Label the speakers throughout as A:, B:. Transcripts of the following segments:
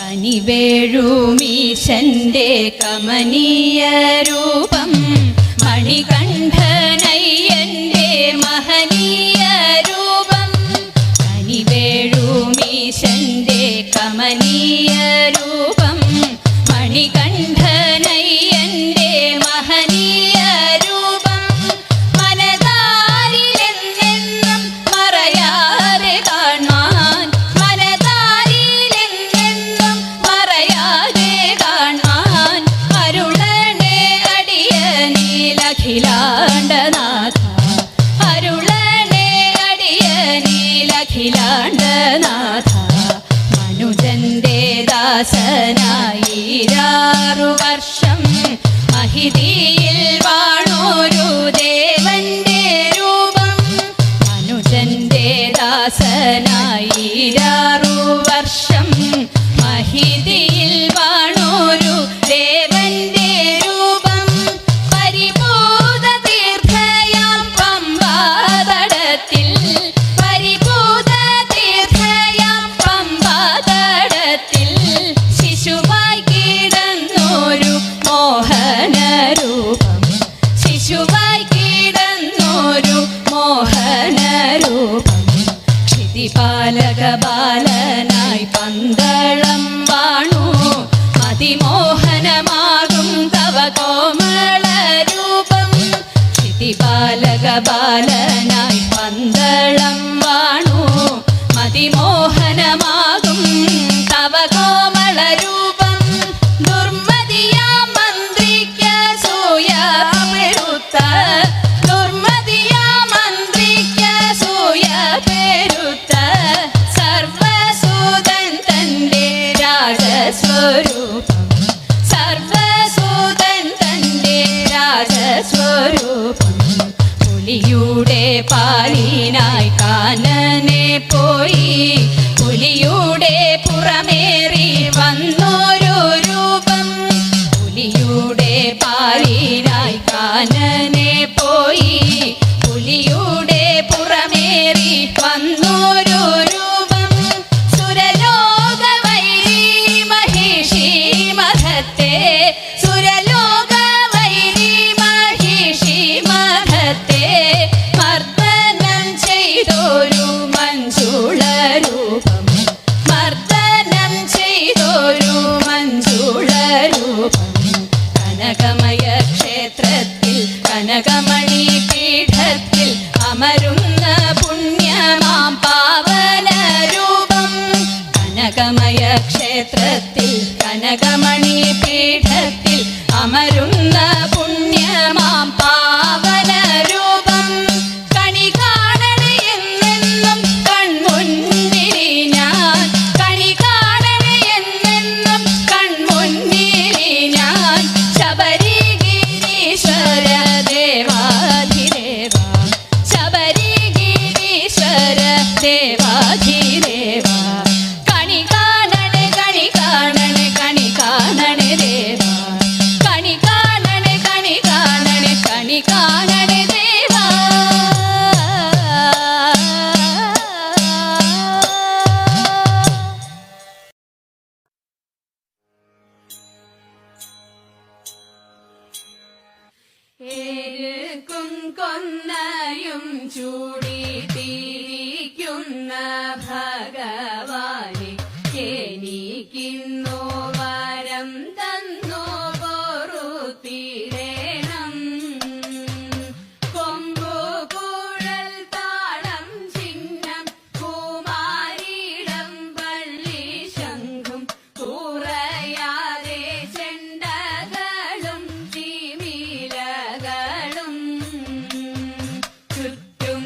A: കനിവേഴുമീശന്റെ കമനീയ രൂപം മണികണ്ഠനയ്യന്റെ മഹനീയ രൂപം കനിവേഴുമീശന്റെ കമനീയ രൂപം മണികണ്ഠനയ്യന്റെ മഹനീയ രൂപം മനതാരിലെന്നെന്നും മറയാതെ കാണാൻ മനതാരിലെന്നെന്നും മറയാതെ കാണാൻ അരുളണേ അടിയനിലഖിലാണ്ടനാഥ അരുളണേ അടിയനിലഖിലാണ്ടനാഥ മനുജന്റെ ദാസനായി 6 വർഷം മഹിതിയിൽ വാണോരു ദേവന്റെ രൂപം മനുജന്റെ ദാസനായി 6 വർഷം മഹിതിയിൽ വാണോരു ദേവന്റെ രൂപം പരിഭൂത തീർത്ഥയാം പമ്പാതടത്തിൽ പരിഭൂത തീർത്ഥയാം പമ്പാതടത്തിൽ ശിശുവായി കിടന്നോരു മോഹനരൂപം ശിശുവായി കിടന്നോരു മോഹനരൂപം ക്ഷിതിപാലക ബാലനായി പന്തളം വാണു അതിമോഹനമാകും തവ കോമളരൂപം ക്ഷിതിപാലക ബാലനായി പന്തളം വാണു അതിമോഹനമാകും തവ കോമളരൂപം ദുർമതിയാം മന്ത്രിക്ക് സൂയ പെരുത്ത ദുർമതിയാം മന്ത്രിക്ക് സൂയ പെരുത്ത സർവസൂതൻ തന്റെ രാജസ്വരൂപം സർവസൂതൻ തന്റെ രാജസ്വരൂപം പുലിയുടെ പാലിനായി കാനനെ പോയി പുലിയുടെ പുറമേറി വന്നോരു രൂപം പുലിയുടെ പാലിനായി കാനനെ പോയി പുലിയുടെ പുറമേറി വന്നോരു രൂപം സുരലോക വൈരി മഹിഷി മഹത്തെ സുരലോക വൈരി മഹിഷി മഹത്തെ മർദ്ദനം ചെയ്തോരു മഞ്ജുള രൂപം മർദ്ദനം ചെയ്തോരു മഞ്ജുള രൂപം കനകമയ ക്ഷേത്രത്തിൽ കനകമണി പീഠത്തിൽ അമരുന്ന പുണ്യമാം പാവന രൂപം കനകമയ ക്ഷേത്രത്തിൽ കനകമണി പീഠത്തിൽ അമരുന്ന പുണ്യമാം പാവന രൂപം കണി കാണണേ എന്നെന്നും കൺമുന്നിൽ ഞാൻ കണി കാണണേ എന്നെന്നും കൺമുന്നിൽ ഞാൻ ശബരിഗിരീശ്വര ദേവാധിദേവ ശബരിഗിരീശ്വര ദേവാധിദേവ കണി കാണണേ കണി കാണണേ കണി കാണണേ ദേവ കണി കാണണേ കണി കാണണേ കണി കാണണേ ദേവ ഏരുക്കും കൊന്നയും ചൂടി തിരിക്കുന്ന ഭഗവാനെ എനിക്കിന്നോ വരം തന്നോ പൊറുത്തിടേണം കൊമ്പു കുഴൽ താളം ചിഹ്നം കുമാരിടം പള്ളി ശംഖും കുറയാതെ ചെണ്ടകളും തിമിലകളും ചുറ്റും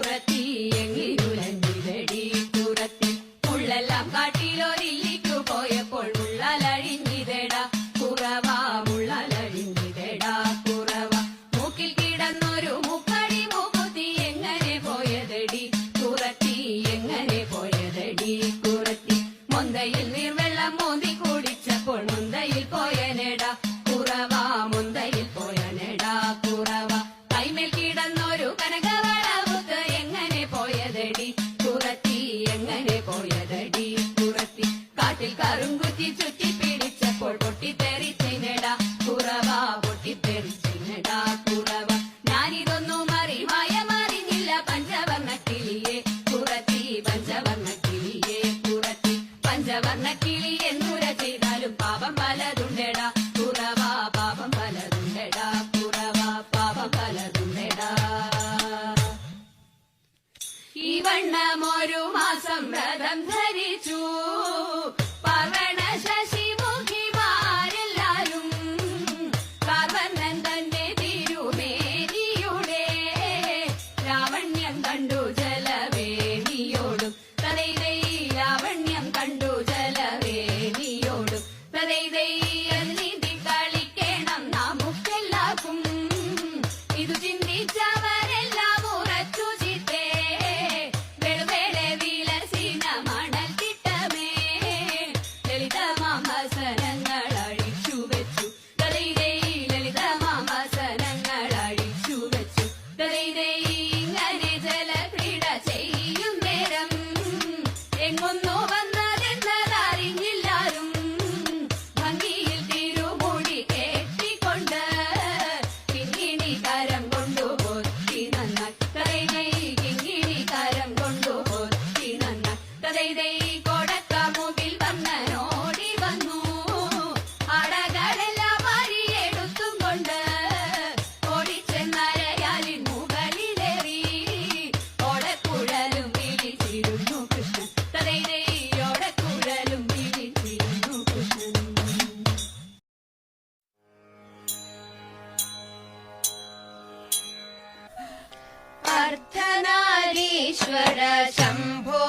A: കുറത്തി എങ്ങിരുലഞ്ഞിതടി കുറത്തി മുള്ളെല്ലാം കാട്ടിലൊരില്ലിക്കു പോയപ്പോൾ മുള്ളലഴിഞ്ഞിതടാ കുറവാ മുള്ളലഴിഞ്ഞിതടാ കുറവ മൂക്കിൽ കിടന്നൊരു മുക്കടി മൂക്കുത്തി എങ്ങനെ പോയതടി കുറത്തി എങ്ങനെ പോയതടി കുറത്തി മൊന്തയിൽ നീർവെള്ളം മോന്തി കുടിച്ചപ്പോൾ മുന്തയിൽ പോയനെടാ കുറവാ മുന്തയിൽ പോയനെടാ കുറവ കൈമേൽ കിടന്നൊരു കനകവളവുത്ത് എങ്ങനെ പോയതടി കുറത്തി എങ്ങനെ പോയതടി കുറത്തി കാട്ടിൽ കറുങ്കുത്തി ചുറ്റി പിടിച്ചപ്പോൾ പൊട്ടിത്തെറിച്ചിനെടാ കുറവാ പൊട്ടിത്തെറിച്ചിനെടാ കുറവ ഞാനിതൊന്നും മറിഞ്ഞില്ല പഞ്ചവർണ്ണ കിളിയെ കുറത്തി പഞ്ചവർണ്ണ കിളിയെ കുറത്തി പഞ്ചവർണ്ണ കിളി എന്നുര ചെയ്താലും പാപം പലതുണ്ടെടാ കുറവാ പാപം പലതുണ്ടെടാ കുറവാ പാപം പലതുണ്ടെടാ ഈ വണ്ണമൊരു മാസം വ്രതം ധരിച്ചു പാർവണ ശശിമുഖിമാരെല്ലാരും കാർവർണ്ണൻ തന്റെ തിരുമേനിയുടെ ലാവണ്യം കണ്ടു ജലവേണിയോടും തലൈതൈ ലാവണ്യം കണ്ടു ജലവേണിയോടും തലൈതൈ നീതി കളിക്കണം നമുക്കെല്ലാവർക്കും ഇതു ചിന്തിച്ചവരെല്ലാം ഉറച്ചു ചിത്തേ വെളുവേളെ വിലസിന മണൽ കിട്ടമേ ലളിതമാമസനങ്ങൾ അഴിച്ചു വെച്ചു തലൈതൈ ലളിതമാമസനങ്ങൾ അഴിച്ചു വെച്ചു തലൈതൈ ഇങ്ങനെ ജലക്രീഡ ചെയ്യും നേരം എങ്ങൊന്നു വന്നതെന്നതറിഞ്ഞില്ലാരും ഭംഗിയിൽ തിരുമുടി കെട്ടിക്കൊണ്ട് കിങ്ങിണി കരം കൊണ്ടു പൊത്തി നന്നായി തലൈതൈ കിങ്ങിണി കരം കൊണ്ടു പൊത്തി നന്നായി തലൈതൈ കൊടക്ക മുകിൽ വന്നനോടി വന്നു അടകളെല്ലാം വാരിയെടുത്തും കൊണ്ട് ഓടിച്ചെന്നരയാലിൻ മുകളിലേറി ഓടക്കുഴലും വിളിച്ചിരുന്നു കൃഷ്ണൻ തലൈതൈ ഓടക്കുഴലും വിളിച്ചിരുന്നു കൃഷ്ണൻ
B: അർദ്ധനാരീശ്വര ശംഭോ